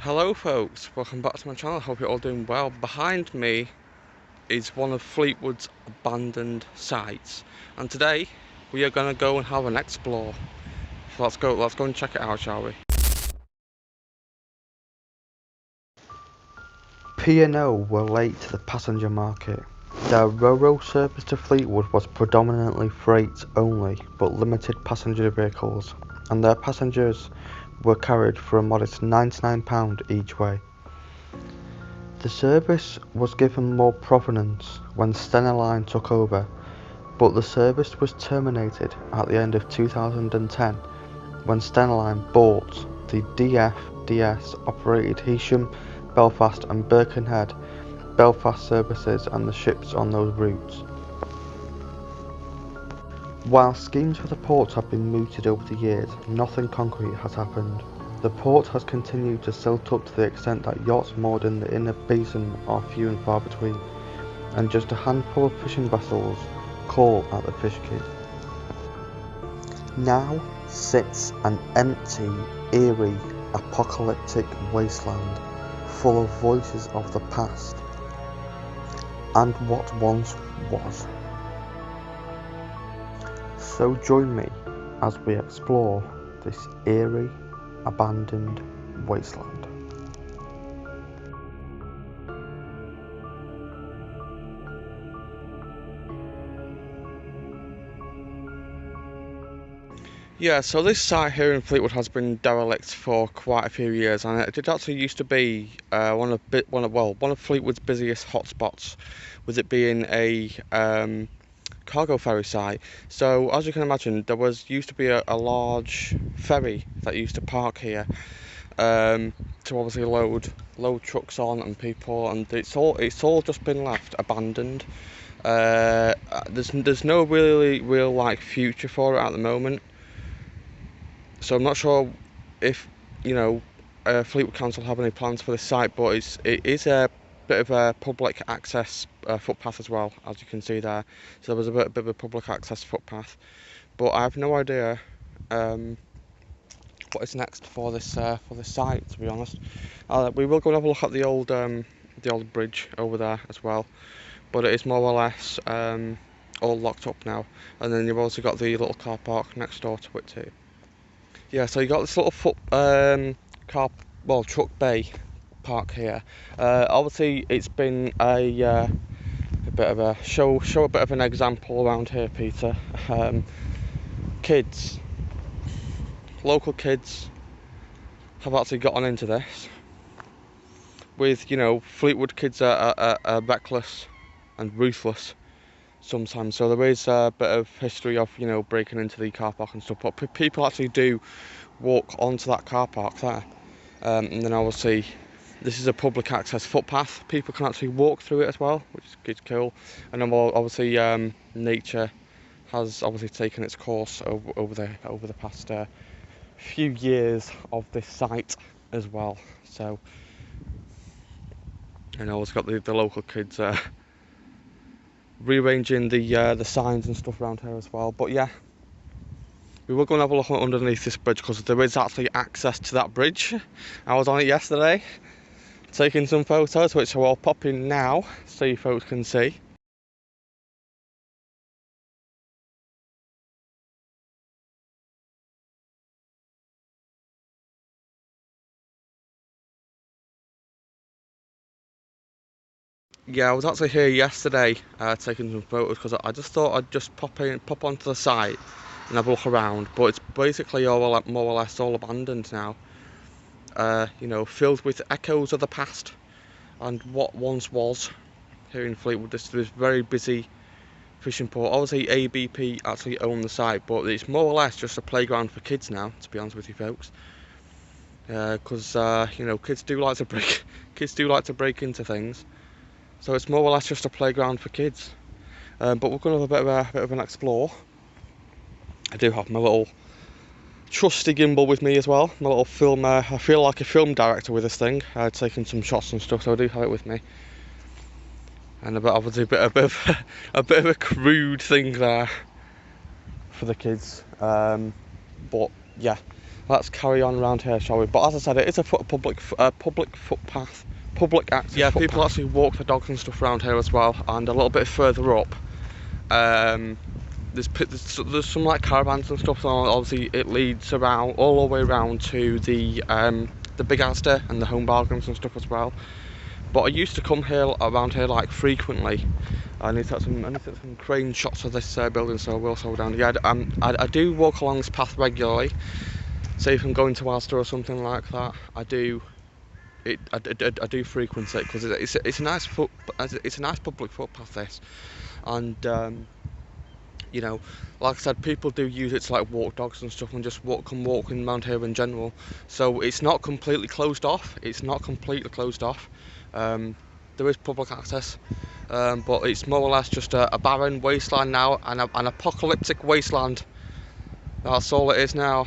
Hello folks, welcome back to my channel. Hope you're all doing well. Behind me is one of Fleetwood's abandoned sites, and today we are going to go and have an explore. So let's go and check it out, shall we? P&O were late to the passenger market. Their Ro-Ro service to Fleetwood was predominantly freight only, but limited passenger vehicles, and their passengers were carried for a modest £99 each way. The service was given more provenance when Stena Line took over, but the service was terminated at the end of 2010 when Stena Line bought the DFDS operated Heysham, Belfast and Birkenhead Belfast services and the ships on those routes. While schemes for the port have been mooted over the years, nothing concrete has happened. The port has continued to silt up to the extent that yachts moored in the inner basin are few and far between, and just a handful of fishing vessels call at the fish quay. Now sits an empty, eerie, apocalyptic wasteland, full of voices of the past and what once was. So join me as we explore this eerie, abandoned wasteland. Yeah, so this site here in Fleetwood has been derelict for quite a few years, and it did actually used to be one of Fleetwood's busiest hotspots, with it being a cargo ferry site. So as you can imagine, there used to be a large ferry that used to park here to obviously load trucks on and people, and it's all just been left abandoned. There's no real like future for it at the moment. So I'm not sure if Fleetwood Council have any plans for this site, but it is a bit of a public access footpath as well, as you can see there. So there was a bit of a public access footpath, but I have no idea what is next for this site, to be honest. We will go and have a look at the old bridge over there as well, but it is more or less all locked up now. And then you've also got the little car park next door to it too. Yeah, so you got this little truck bay park here. Obviously, it's been a bit of a show a bit of an example around here, Peter. Local kids have actually gotten into this. With Fleetwood kids are reckless and ruthless sometimes, so there is a bit of history of breaking into the car park and stuff, but people actually do walk onto that car park there, and then obviously this is a public access footpath. People can actually walk through it as well, which is cool. And then obviously nature has obviously taken its course over the past few years of this site as well. So it's got the local kids rearranging the signs and stuff around here as well. But yeah, we will go and have a look underneath this bridge, because there is actually access to that bridge. I was on it yesterday taking some photos, which I'll pop in now so you folks can see. Yeah, I was actually here yesterday taking some photos, because I just thought I'd just pop onto the site and have a look around, but it's basically more or less all abandoned now. Filled with echoes of the past and what once was here in Fleetwood. This very busy fishing port. Obviously ABP actually own the site, but it's more or less just a playground for kids now, to be honest with you folks. Because kids do like to break into things. So it's more or less just a playground for kids. But we're going to have a bit of an explore. I do have my little trusty gimbal with me as well. My little film. I feel like a film director with this thing, taking some shots and stuff. So I do have it with me. And obviously a bit of a crude thing there for the kids. But yeah, let's carry on around here, shall we? But as I said, it is a public footpath, public access. Yeah, people actually walk their dogs and stuff around here as well. And a little bit further up, there's some like caravans and stuff. So obviously it leads around all the way around to the Big Asda and the Home Bargains and stuff as well. But I used to come here around here like frequently. I need to take some crane shots of this building, so I will slow down. Yeah, I do walk along this path regularly. Say if I'm going to Asda or something like that, I do frequent it because it's a nice public footpath this, and you know, like I said, people do use it to like walk dogs and stuff and just come walking around here in general. So it's not completely closed off. There is public access, but it's more or less just a barren wasteland now, and an apocalyptic wasteland. That's all it is now.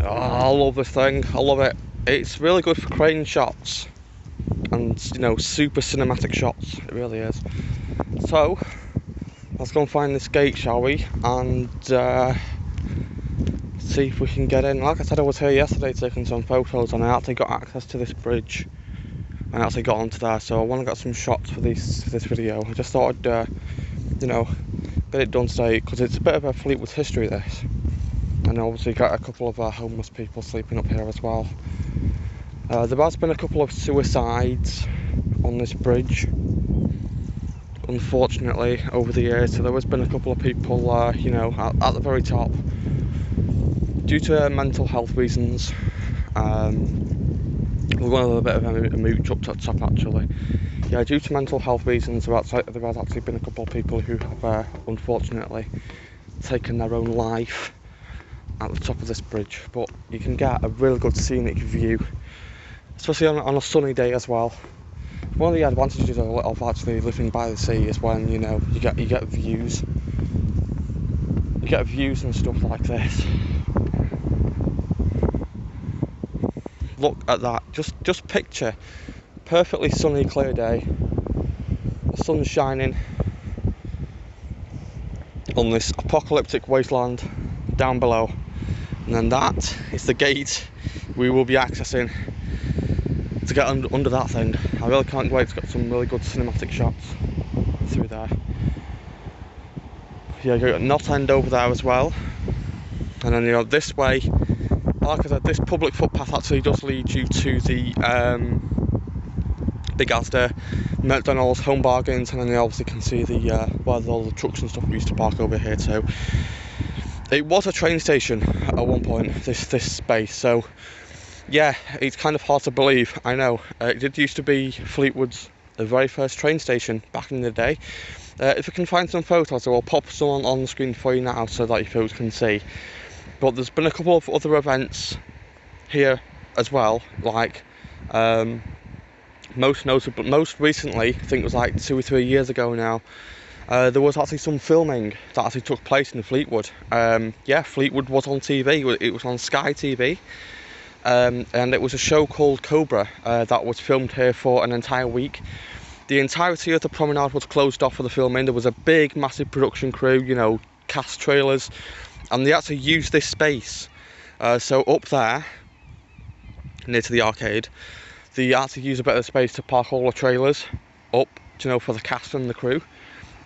I love this thing. I love it. It's really good for crane shots and, you know, super cinematic shots. It really is. So let's go and find this gate, shall we? And see if we can get in. Like I said, I was here yesterday taking some photos, and I actually got access to this bridge. And I actually got onto there, so I want to get some shots for this video. I just thought I'd, you know, get it done today because it's a bit of a Fleetwood history, this. And obviously got a couple of homeless people sleeping up here as well. There has been a couple of suicides on this bridge, unfortunately, over the years. So there has been a couple of people, you know, at the very top, due to mental health reasons. We're going to have a bit of a mooch up to the top, actually. Yeah, due to mental health reasons, there has actually been a couple of people who have, unfortunately, taken their own life at the top of this bridge. But you can get a really good scenic view, especially on a sunny day as well. One of the advantages of actually living by the sea is when, you know, you get views. You get views and stuff like this. Look at that. Just picture perfectly sunny, clear day. The sun's shining on this apocalyptic wasteland down below. And then that is the gate we will be accessing to get under that thing. I really can't wait to get some really good cinematic shots through there. Yeah, you got Knot End over there as well. And then, you know, this way, like I said, this public footpath actually does lead you to the Big Asda, McDonald's, Home Bargains, and then you obviously can see the where all the trucks and stuff we used to park over here too. It was a train station at one point, this space, so yeah, it's kind of hard to believe, I know. It did used to be Fleetwood's, the very first train station back in the day. If we can find some photos, I will pop some on the screen for you now so that you folks can see. But there's been a couple of other events here as well, like most recently, I think it was like 2 or 3 years ago now, there was actually some filming that actually took place in Fleetwood. Yeah, Fleetwood was on TV, it was on Sky TV, and it was a show called Cobra that was filmed here for an entire week. The entirety of the promenade was closed off for the filming. There was a big, massive production crew, you know, cast trailers, and they actually used this space. So up there, near to the arcade, they actually used a bit of space to park all the trailers up, you know, for the cast and the crew.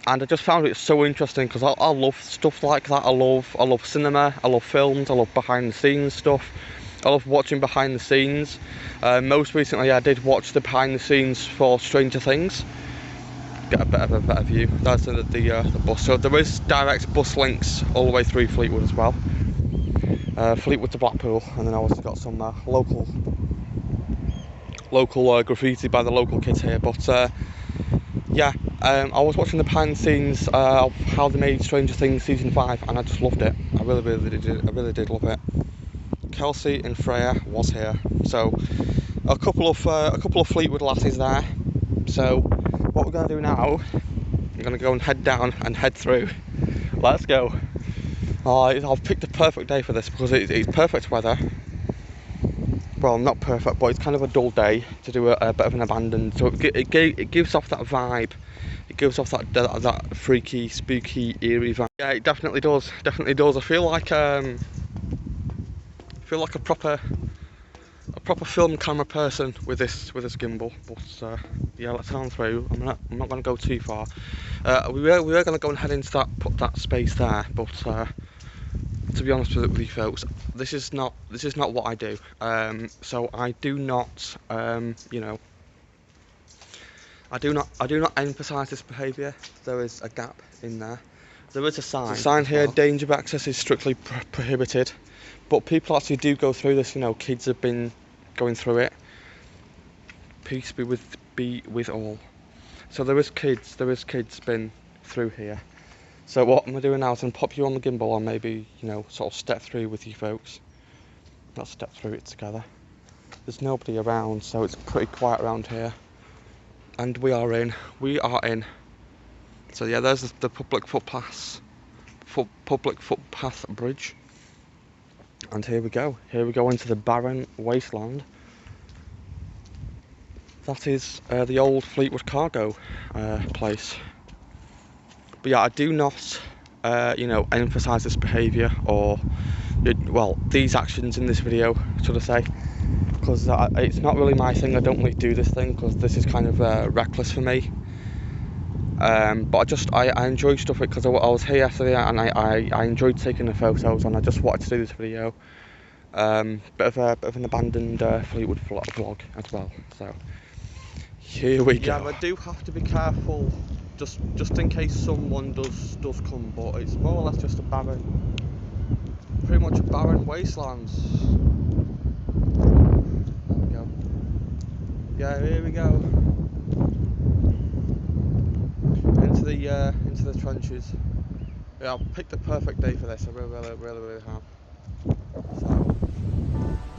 And I just found it so interesting because I love stuff like that. I love cinema, I love films, I love behind the scenes stuff. I love watching behind the scenes. Most recently I did watch the behind the scenes for Stranger Things. Get a better view. That's the bus. So there is direct bus links all the way through Fleetwood as well. Fleetwood to Blackpool, and then I also got some local graffiti by the local kids here. But yeah, I was watching the behind the scenes of how they made Stranger Things season 5, and I just loved it. I really did love it. Kelsey and Freya was here, so a couple of Fleetwood lasses there. So what we're gonna do now, I'm gonna go and head down and head through. Let's go. I've picked a perfect day for this because it's perfect weather. Well, not perfect, but it's kind of a dull day to do a bit of an abandoned. So it gives off that vibe. It gives off that freaky, spooky, eerie vibe. Yeah, it definitely does. Definitely does. I feel like a proper film camera person with this gimbal. But yeah, let's head on through. I'm not going to go too far. We were going to go and head into that space there, but to be honest with you folks, this is not what I do. So I do not, you know, I do not emphasise this behaviour. There is a gap in there. There is a sign. The sign here: danger of access is strictly prohibited. But people actually do go through this. You know, kids have been going through it. Peace be with all. So there is kids been through here. So what I'm going to do now is I'm pop you on the gimbal and maybe, you know, sort of step through with you folks. Let's step through it together. There's nobody around, so it's pretty quiet around here. And we are in. So yeah, there's the public footpath bridge. And here we go into the barren wasteland. That is the old Fleetwood cargo place. But yeah, I do not, you know, emphasise this behaviour or, well, these actions in this video, should I say, because it's not really my thing. I don't really do this thing because this is kind of reckless for me. But I enjoy stuff because I was here yesterday and I enjoyed taking the photos, and I just wanted to do this video. Bit of an abandoned Fleetwood vlog as well. So here we go. Yeah, I do have to be careful. Just in case someone does come, but it's more or less just pretty much a barren wasteland. There we go. Yeah, here we go. Into the trenches. Yeah, I've picked the perfect day for this. I really have. So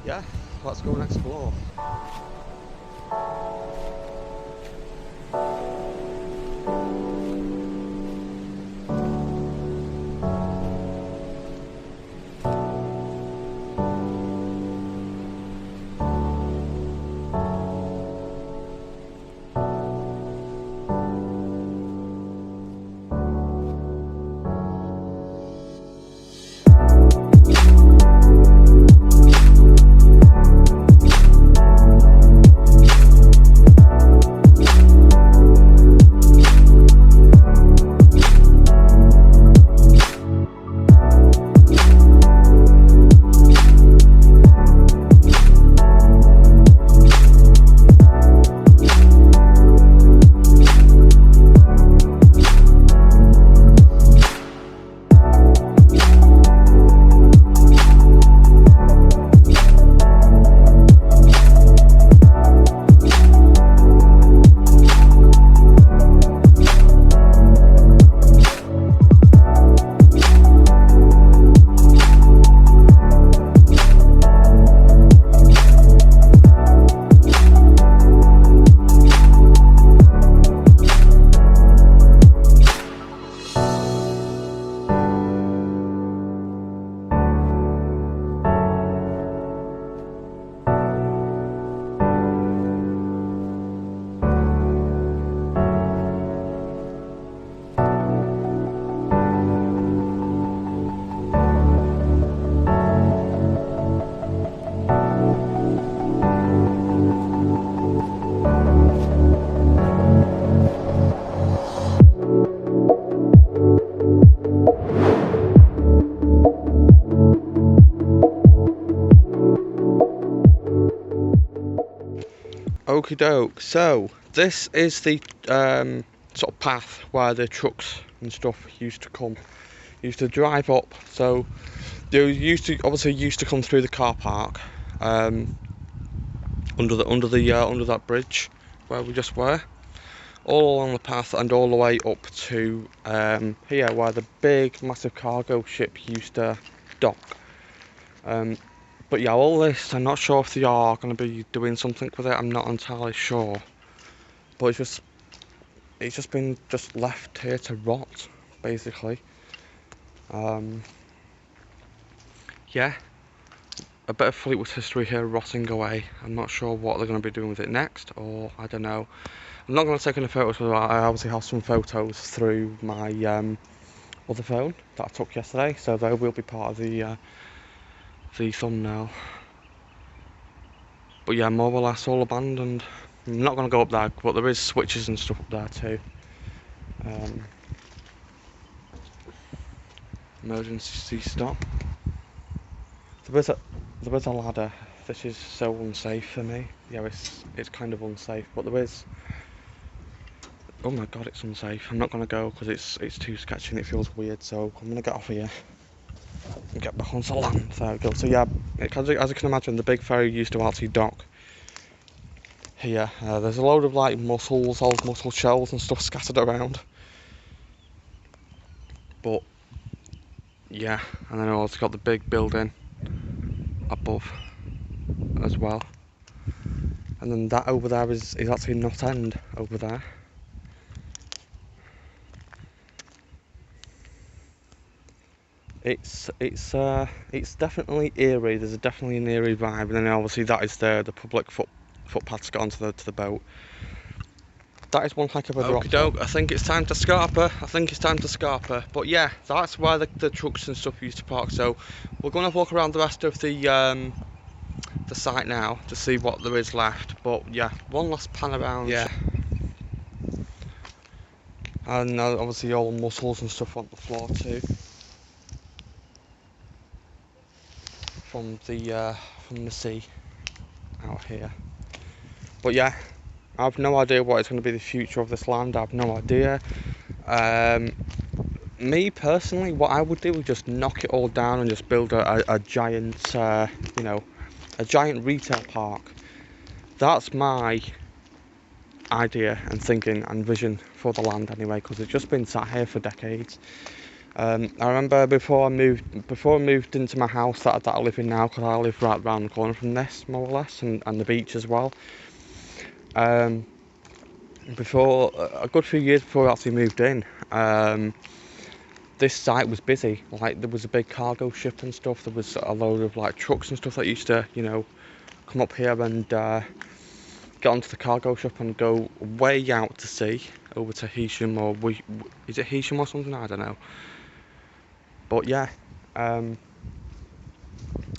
yeah, let's go and explore. Okie doke. So this is the sort of path where the trucks and stuff used to drive up. So they used to come through the car park under that bridge where we just were, all along the path and all the way up to here where the big massive cargo ship used to dock. But yeah, all this, I'm not sure if they are going to be doing something with it. I'm not entirely sure, but it's just been left here to rot, basically. Yeah, a bit of Fleetwood history here rotting away. I'm not sure what they're going to be doing with it next, or I don't know. I'm not going to take any photos, but I obviously have some photos through my other phone that I took yesterday, so they will be part of the thumbnail. But yeah, more or less all abandoned. I'm not going to go up there, but there is switches and stuff up there too. Emergency stop. There is a ladder. This is so unsafe for me. Yeah, it's kind of unsafe, but there is. Oh my god, it's unsafe. I'm not going to go because it's too sketchy and it feels weird. So I'm going to get off here and get back onto land. There we go. So yeah, as you can imagine, the big ferry used to actually dock here. There's a load of like mussels, old mussel shells and stuff scattered around. But yeah, and then I've also got the big building above as well. And then that over there is actually Knot End over there. It's definitely eerie. There's definitely an eerie vibe, and then obviously that is the public footpaths got onto the boat. That is one heck of a drop. Okie doke, I think it's time to scarper. But yeah, that's where the trucks and stuff used to park. So we're going to walk around the rest of the site now to see what there is left. But yeah, one last pan around. Yeah. And obviously all the mussels and stuff on the floor too. From the sea out here. But yeah, I have no idea what is going to be the future of this land. I have no idea. Me personally, what I would do is just knock it all down and just build a giant, a giant retail park. That's my idea and thinking and vision for the land anyway, because it's just been sat here for decades. I remember before I moved into my house that I live in now, because I live right around the corner from this, more or less, and the beach as well. Before a good few years before I actually moved in, this site was busy. Like, there was a big cargo ship and stuff. There was a load of like trucks and stuff that used to, come up here and get onto the cargo ship and go way out to sea, over to Heysham, or is it Heysham or something? I don't know. But yeah,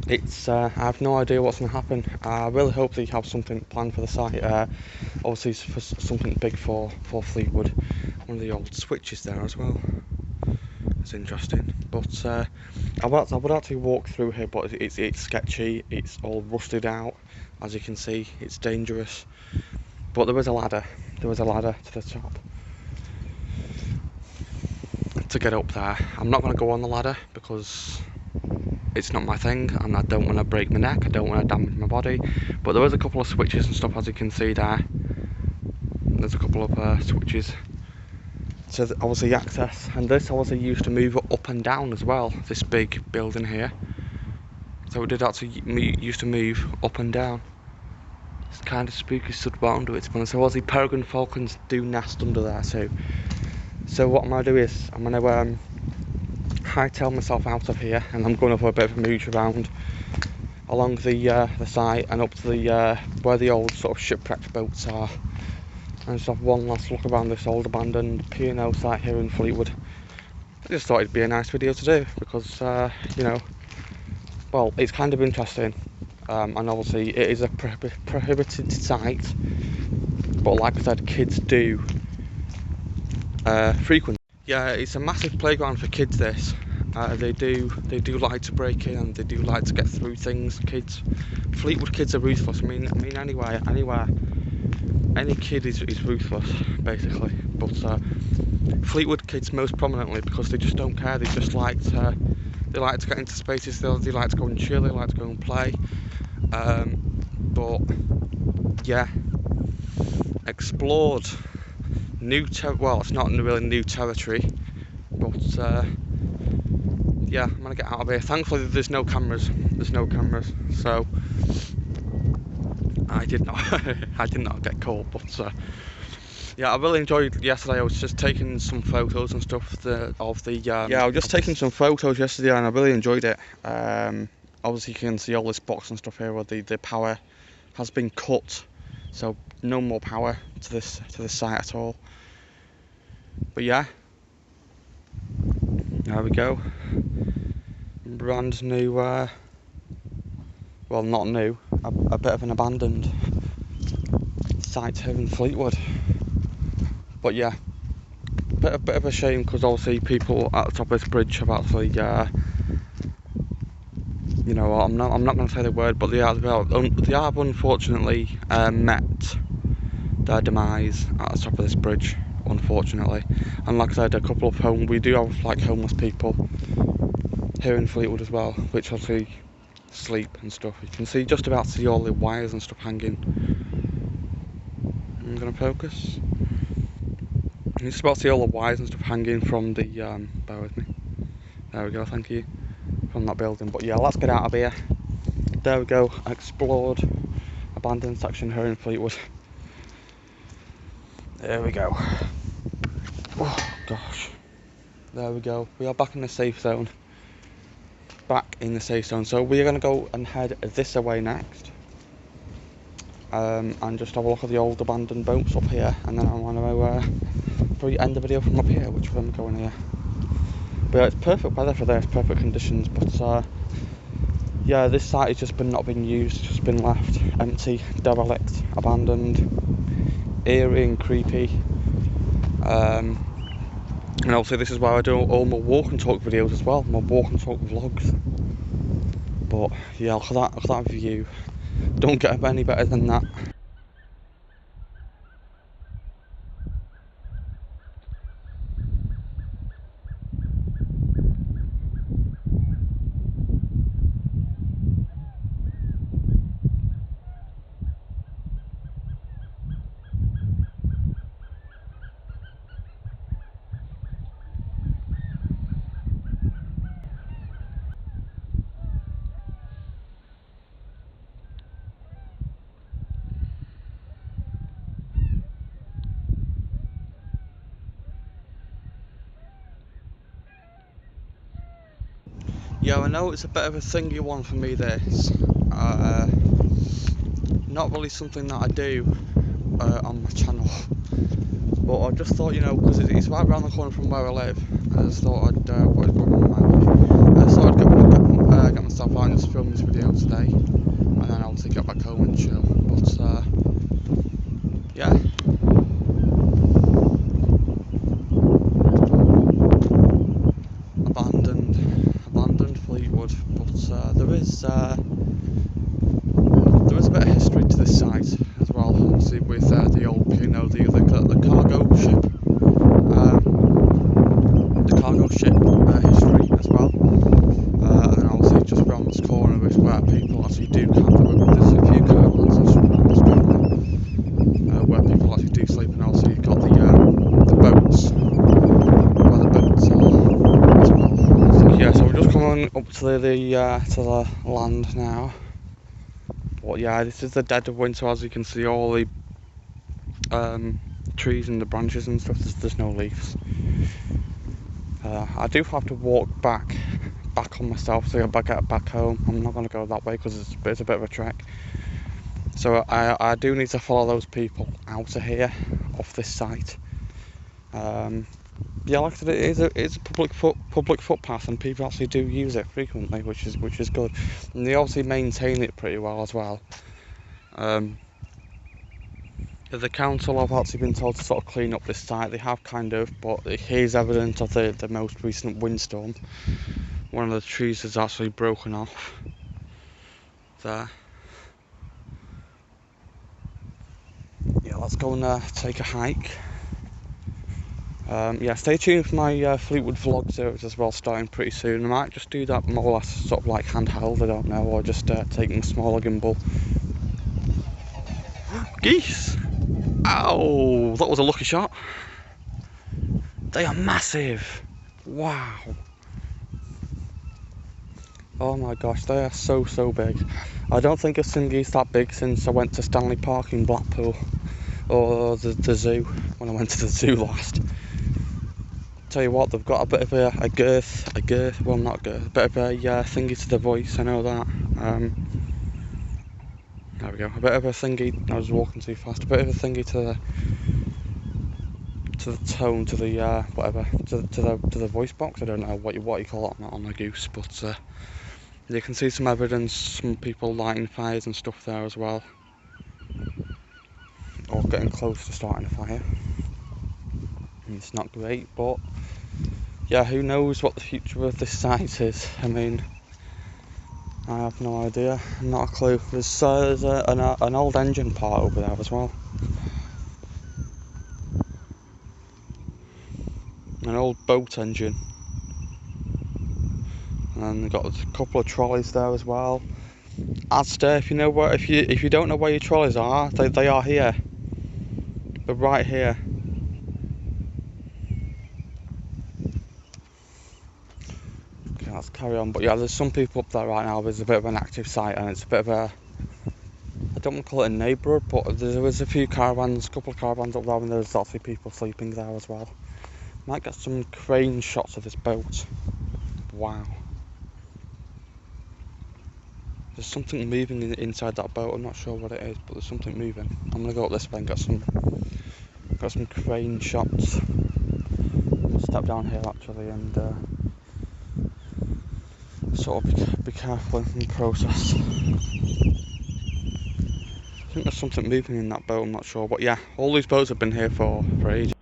it's I have no idea what's going to happen. I really hope they have something planned for the site. Obviously for something big for Fleetwood. One of the old switches there as well. It's interesting. But I would actually walk through here, but it's sketchy. It's all rusted out, as you can see. It's dangerous. But there is a ladder. There is a ladder to the top to get up there. I'm not going to go on the ladder because it's not my thing, and I don't want to break my neck. I don't want to damage my body. But there is a couple of switches and stuff, as you can see there. There's a couple of switches to obviously access, and this obviously used to move up and down as well. This big building here, so it did actually used to move up and down. It's kind of spooky stood around it, but so obviously peregrine falcons do nest under there too. So what I'm going to do is I'm going to hightail myself out of here, and I'm going for a bit of a mooch around along the site and up to the where the old sort of shipwrecked boats are, and just have one last look around this old abandoned P&O site here in Fleetwood. I just thought it'd be a nice video to do because well, it's kind of interesting, and obviously it is a prohibited site, but like I said, kids do frequent. Yeah, it's a massive playground for kids. This they do like to break in, and they do like to get through things. Kids, Fleetwood kids are ruthless. I mean anywhere any kid is ruthless, basically. But Fleetwood kids most prominently, because they just don't care. They just like to get into spaces. They like to go and chill. They like to go and play. But yeah, explored well, it's not really new territory, but yeah, I'm gonna get out of here. Thankfully, there's no cameras. So I did not get caught. But yeah, I really enjoyed yesterday. I was just taking some photos and stuff yeah, I was just taking some photos yesterday, and I really enjoyed it. Obviously, you can see all this box and stuff here where the power has been cut, so no more power to this site at all. But yeah, there we go. Brand new, well, not new, a bit of an abandoned site here in Fleetwood. But yeah, bit of a shame, because obviously people at the top of this bridge have actually, you know, I'm not going to say the word, but they have unfortunately met their demise at the top of this bridge, unfortunately. And like I said, we do have like homeless people here in Fleetwood as well, which obviously sleep and stuff. You can just about see all the wires and stuff hanging. I'm gonna focus. You just about see all the wires and stuff hanging from the bear with me. There we go, thank you. From that building. But yeah, let's get out of here. There we go, explored abandoned section here in Fleetwood. There we go. Oh gosh. There we go. We are back in the safe zone. So we are going to go and head this way next, and just have a look at the old abandoned boats up here, and then I want to probably end the video from up here, which I'm going here. But yeah, it's perfect weather for this, perfect conditions. But yeah, this site has just not been used, just been left empty, derelict, abandoned, eerie and creepy. And obviously this is where I do all my walk and talk videos as well, my walk and talk vlogs. But yeah, look at that view. Don't get any better than that. Yeah, I know it's a bit of a thingy one for me, this. Not really something that I do on my channel. But I just thought, you know, because it's right around the corner from where I live, I just thought I'd get myself out and just film this video today, and then obviously get back home and chill. But yeah. Abandoned Fleetwood, but there is a bit of history to this site as well. Obviously, with the old, you know, the cargo ship, history as well. And then obviously just around this corner is where people actually do camp. There's a few caravans and stuff around this corner where people actually do sleep, and also you've got the boats where the boats are as well. So yeah, so we're just coming up to the land now. But yeah, this is the dead of winter, as you can see all the trees and the branches and stuff. There's no leaves. I do have to walk back on myself to get back home. I'm not going to go that way because it's a bit of a trek. So I do need to follow those people out of here, off this site. Yeah, like I said, it's a public footpath, and people actually do use it frequently, which is good. And they obviously maintain it pretty well as well. The council have actually been told to sort of clean up this site. They have kind of, but here's evidence of the most recent windstorm. One of the trees is actually broken off there. Yeah, let's go and take a hike. Yeah, stay tuned for my Fleetwood vlog series as well, starting pretty soon. I might just do that more or less sort of like handheld, I don't know, or just taking a smaller gimbal. Geese! Oh, that was a lucky shot. They are massive. Wow. Oh my gosh, they are so big. I don't think I've seen geese that big since I went to Stanley Park in Blackpool, or the zoo, when I went to the zoo last. Tell you what, they've got a bit of a girth, well not a girth, a bit of a thingy to the voice, I know that. There we go, a bit of a thingy, I was walking too fast, a bit of a thingy to the tone, to the whatever, to the voice box. I don't know what you call it on a goose, but you can see some evidence, some people lighting fires and stuff there as well, or getting close to starting a fire. It's not great, but yeah, who knows what the future of this site is. I mean, I have no idea, not a clue. There's an old engine part over there as well, an old boat engine, and then they've got a couple of trolleys there as well. Asda, if you know where, if you don't know where your trolleys are, they are here. They're right here. Okay, let's carry on. But yeah, there's some people up there right now. There's a bit of an active site, and it's a bit of a, I don't want to call it a neighbourhood, but there was a few caravans, a couple of caravans up there, and there's lots of people sleeping there as well. Might get some crane shots of this boat. Wow. There's something moving inside that boat. I'm not sure what it is, but there's something moving. I'm gonna go up this way and get some crane shots. I'll step down here actually and sort of be careful in the process. I think there's something moving in that boat. I'm not sure, but yeah, all these boats have been here for ages.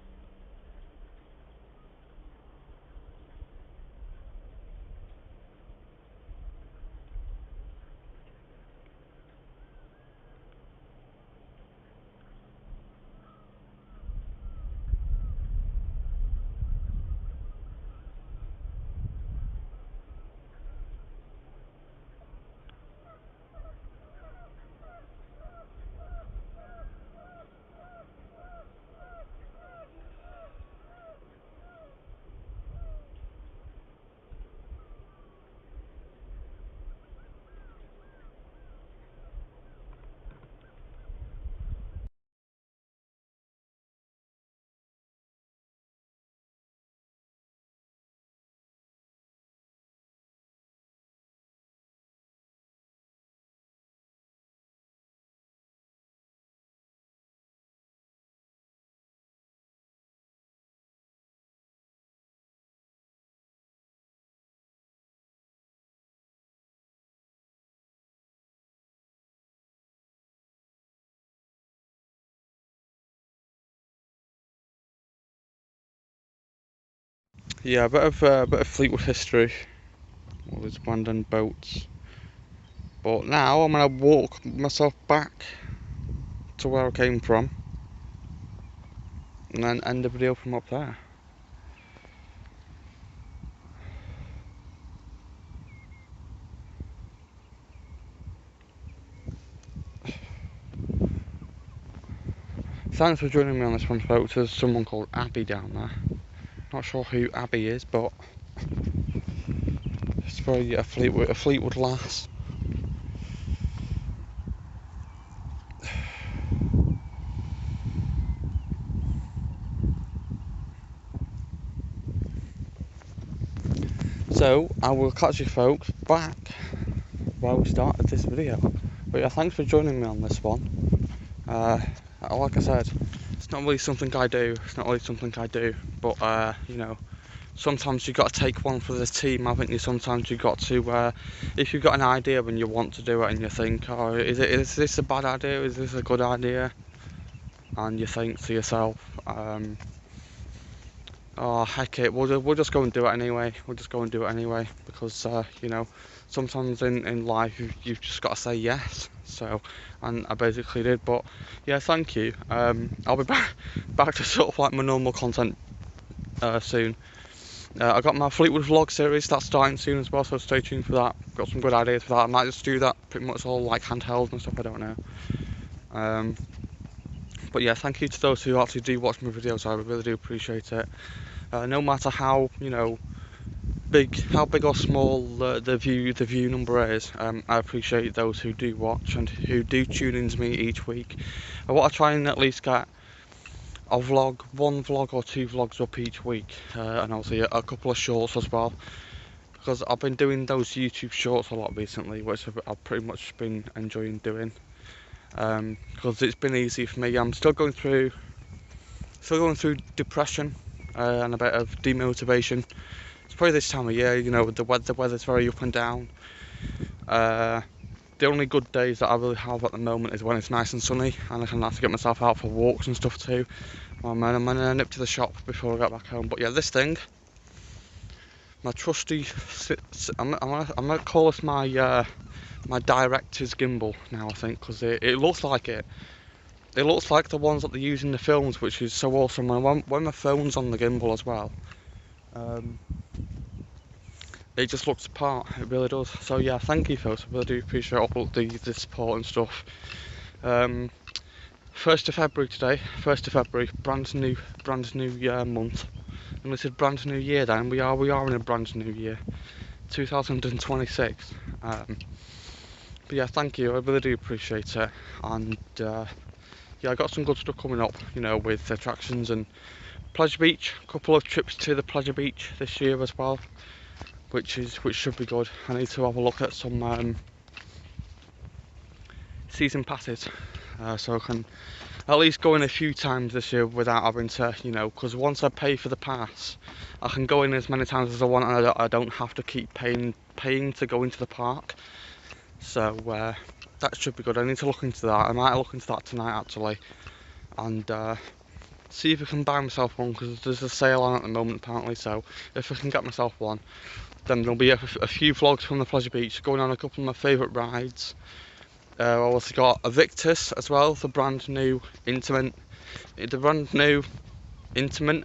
Yeah, a bit of Fleetwood history. All these abandoned boats. But now I'm gonna walk myself back to where I came from, and then end the video from up there. Thanks for joining me on this one, folks. There's someone called Abby down there. Not sure who Abby is, but it's very a Fleetwood lass. So I will catch you folks back where we started this video. But yeah, thanks for joining me on this one. Like I said, it's not really something I do. But you know, sometimes you've got to take one for the team, haven't you? Sometimes you've got to, if you've got an idea and you want to do it and you think, oh, is this a bad idea? Is this a good idea? And you think to yourself, oh heck it, we'll just go and do it anyway. Because you know, sometimes in life you've just got to say yes. So, and I basically did. But yeah, thank you. I'll be back to sort of like my normal content soon. I got my Fleetwood vlog series that's starting soon as well, so stay tuned for that. Got some good ideas for that. I might just do that pretty much all like handheld and stuff, I don't know. But yeah, thank you to those who actually do watch my videos. I really do appreciate it. No matter how big or small the view number is, I appreciate those who do watch and who do tune in to me each week. I want to try and at least get one vlog or two vlogs up each week, and obviously a couple of shorts as well, because I've been doing those YouTube shorts a lot recently, which I've pretty much been enjoying doing, because it's been easy for me. I'm still going through depression and a bit of demotivation. It's probably this time of year, the weather's very up and down. The only good days that I really have at the moment is when it's nice and sunny and I can have to get myself out for walks and stuff too. I'm gonna nip to the shop before I get back home. But yeah, this thing, my trusty, I'm gonna call this my my director's gimbal now, I think, because it looks like it. It looks like the ones that they use in the films, which is so awesome. And when my phone's on the gimbal as well, it just looks apart. It really does. So yeah, thank you folks. I really do appreciate all the support and stuff. 1st of February today. 1st of February, brand new month. And this is brand new year. Then we are in a brand new year, 2026. But yeah, thank you. I really do appreciate it. And yeah, I got some good stuff coming up. With attractions and Pleasure Beach. A couple of trips to the Pleasure Beach this year as well, which should be good. I need to have a look at some season passes, so I can at least go in a few times this year without having to, because once I pay for the pass, I can go in as many times as I want, and I don't have to keep paying to go into the park. So that should be good. I need to look into that. I might look into that tonight actually, and see if I can buy myself one, because there's a sale on at the moment apparently. So if I can get myself one, then there'll be a few vlogs from the Pleasure Beach, going on a couple of my favourite rides. I also got a Victus as well, the brand new intimate, I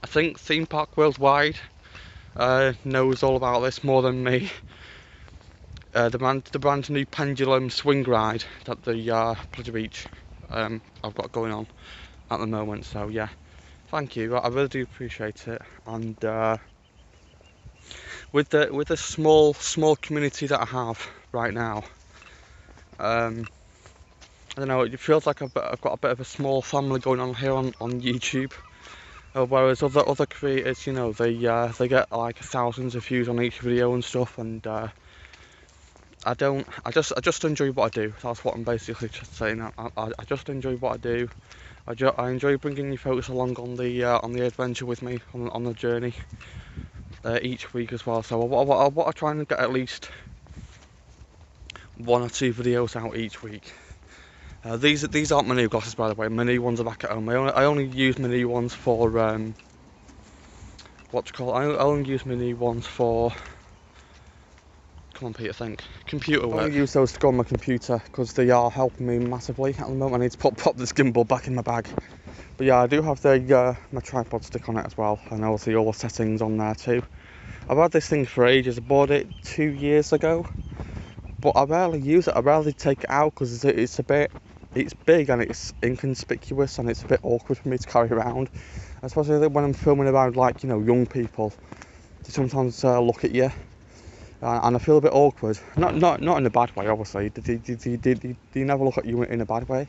think, theme park worldwide. Knows all about this more than me. The brand new pendulum swing ride that the Pleasure Beach I've got going on at the moment. So yeah, thank you. I really do appreciate it. And with the small community that I have right now, I don't know, it feels like I've got a bit of a small family going on here on YouTube. Whereas other creators, they get like thousands of views on each video and stuff, and I don't. I just enjoy what I do. That's what I'm basically just saying. I just enjoy what I do. I enjoy bringing you folks along on the adventure with me on the journey each week as well. So I want to try and get at least 1 or 2 videos out each week. These aren't my new glasses, by the way. My new ones are back at home. I only use my new ones for I only use my new ones for. Come on, Peter, think. Computer work. I only use those to go on my computer because they are helping me massively at the moment. I need to pop this gimbal back in my bag. But yeah, I do have my tripod stick on it as well, and obviously all the settings on there too. I've had this thing for ages. I bought it 2 years ago, but I rarely use it. I rarely take it out because it's big and it's inconspicuous and it's a bit awkward for me to carry around, especially when I'm filming around like young people. They sometimes look at you, and I feel a bit awkward. Not in a bad way, obviously. They never look at you in a bad way.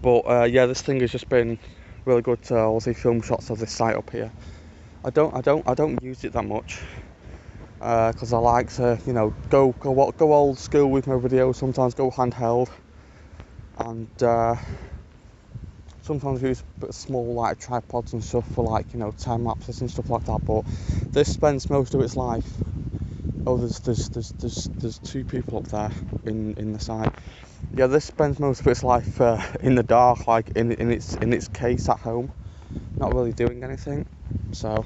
But yeah, this thing has just been really good to obviously film shots of this site up here. I don't use it that much. Because I like to, go old school with my videos. Sometimes go handheld, and sometimes use a bit of small like tripods and stuff for like time lapses and stuff like that. But this spends most of its life. Oh, there's 2 people up there in the side. Yeah, this spends most of its life in the dark, like in its case at home, not really doing anything. So.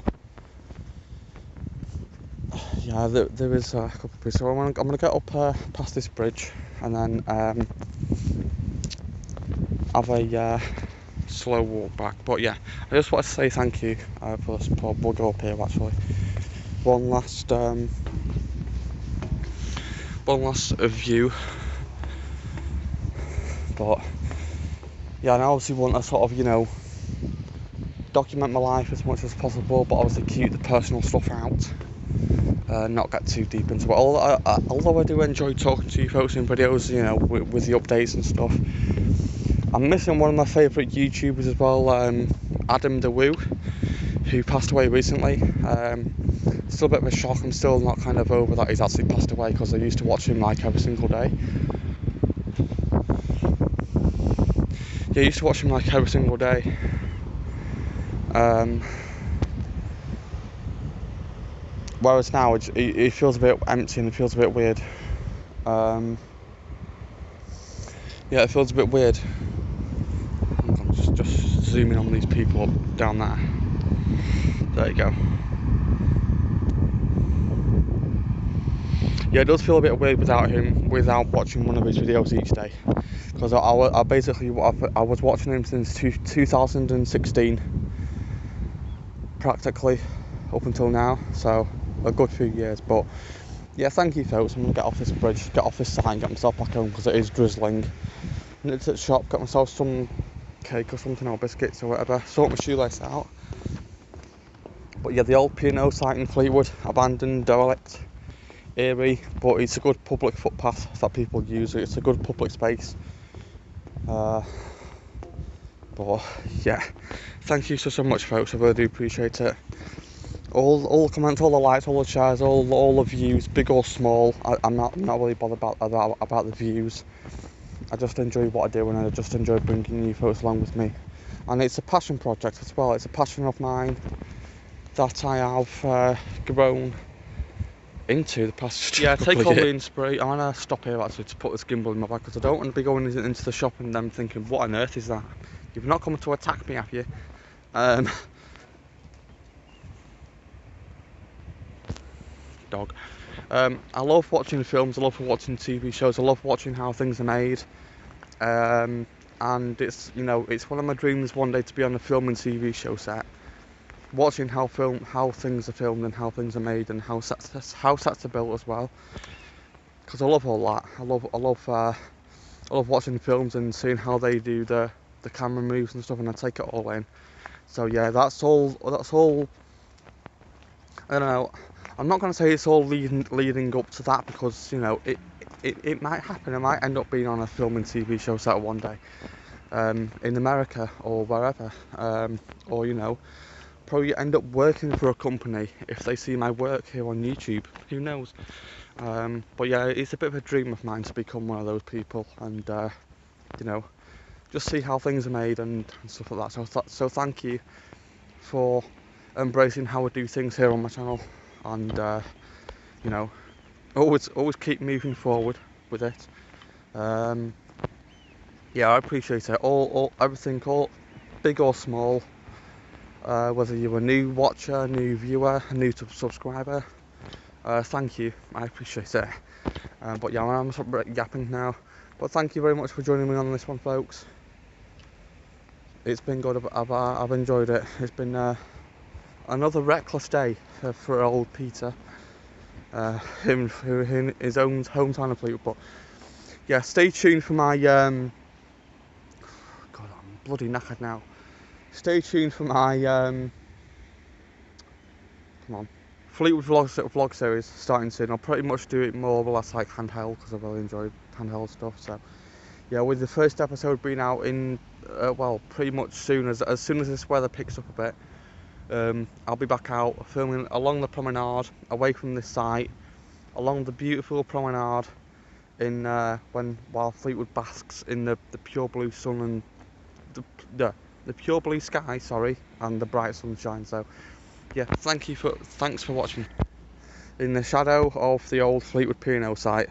Yeah, yeah, there is a couple of bridges. So I'm gonna get up past this bridge and then have a slow walk back. But yeah, I just wanted to say thank you for the support. We'll go up here actually. One last view. But yeah, and I obviously want to sort of, you know, document my life as much as possible, but obviously keep the personal stuff out. Not get too deep into it. Although I do enjoy talking to you folks in videos, you know, with the updates and stuff. I'm missing one of my favourite YouTubers as well, Adam the Woo, who passed away recently. Still a bit of a shock. I'm still not kind of over that he's actually passed away, because I used to watch him like every single day. Yeah, I used to watch him like every single day. Whereas now it feels a bit empty and it feels a bit weird. Yeah, it feels a bit weird. I'm just zooming on these people down there. There you go. Yeah, it does feel a bit weird without him, without watching one of his videos each day. Because I basically, I was watching him since 2016, practically, up until now. So, a good few years. But yeah, thank you folks. I'm going to get off this bridge, get off this side and get myself back home, because it is drizzling. Went to the shop, got myself some cake or something, or biscuits or whatever, sort my shoelace out. But yeah, the old P&O site in Fleetwood, abandoned, derelict, eerie, but it's a good public footpath that people use. It's a good public space. But yeah, thank you so much folks, I really do appreciate it. All the comments, all the likes, all the shares, all the views, big or small. I'm not really bothered about the views. I just enjoy what I do, and I just enjoy bringing you folks along with me. And it's a passion project as well. It's a passion of mine that I have grown into the past. Yeah, take all the inspiration. I'm gonna stop here actually to put this gimbal in my bag, because I don't want to be going into the shop and them thinking, what on earth is that? You've not come to attack me, have you? Dog. I love watching films, I love watching TV shows, I love watching how things are made. And it's, you know, it's one of my dreams one day to be on a film and TV show set, watching how things are filmed and how things are made and how sets are built as well. Because I love all that. I love watching films and seeing how they do the camera moves and stuff, and I take it all in. So yeah, that's all. I don't know. I'm not going to say it's all leading up to that, because, you know, it might happen. I might end up being on a film and TV show set one day, in America or wherever, or, you know, probably end up working for a company if they see my work here on YouTube. Who knows? But yeah, it's a bit of a dream of mine to become one of those people, and you know, just see how things are made and stuff like that. So thank you for embracing how I do things here on my channel, and you know, always keep moving forward with it. Yeah, I appreciate it. Everything, all big or small. Whether you're a new watcher, new viewer, a new subscriber, thank you. I appreciate it. But yeah, I'm sort of yapping now. But thank you very much for joining me on this one, folks. It's been good. I've enjoyed it. It's been another reckless day for old Peter, him in his own hometown of Fleetwood. But yeah, stay tuned for my God, I'm bloody knackered now. Stay tuned for my come on, Fleetwood vlog series starting soon. I'll pretty much do it more or less like handheld, because I really enjoy handheld stuff. So yeah, with the first episode being out in well, pretty much soon as soon as this weather picks up a bit, I'll be back out filming along the promenade, away from this site, along the beautiful promenade in while Fleetwood basks in the pure blue sun and the pure blue sky, sorry, and the bright sunshine. So yeah, thanks for watching. In the shadow of the old Fleetwood P&O site,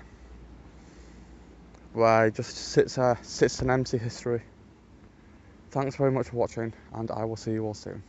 where just sits an empty history. Thanks very much for watching, and I will see you all soon.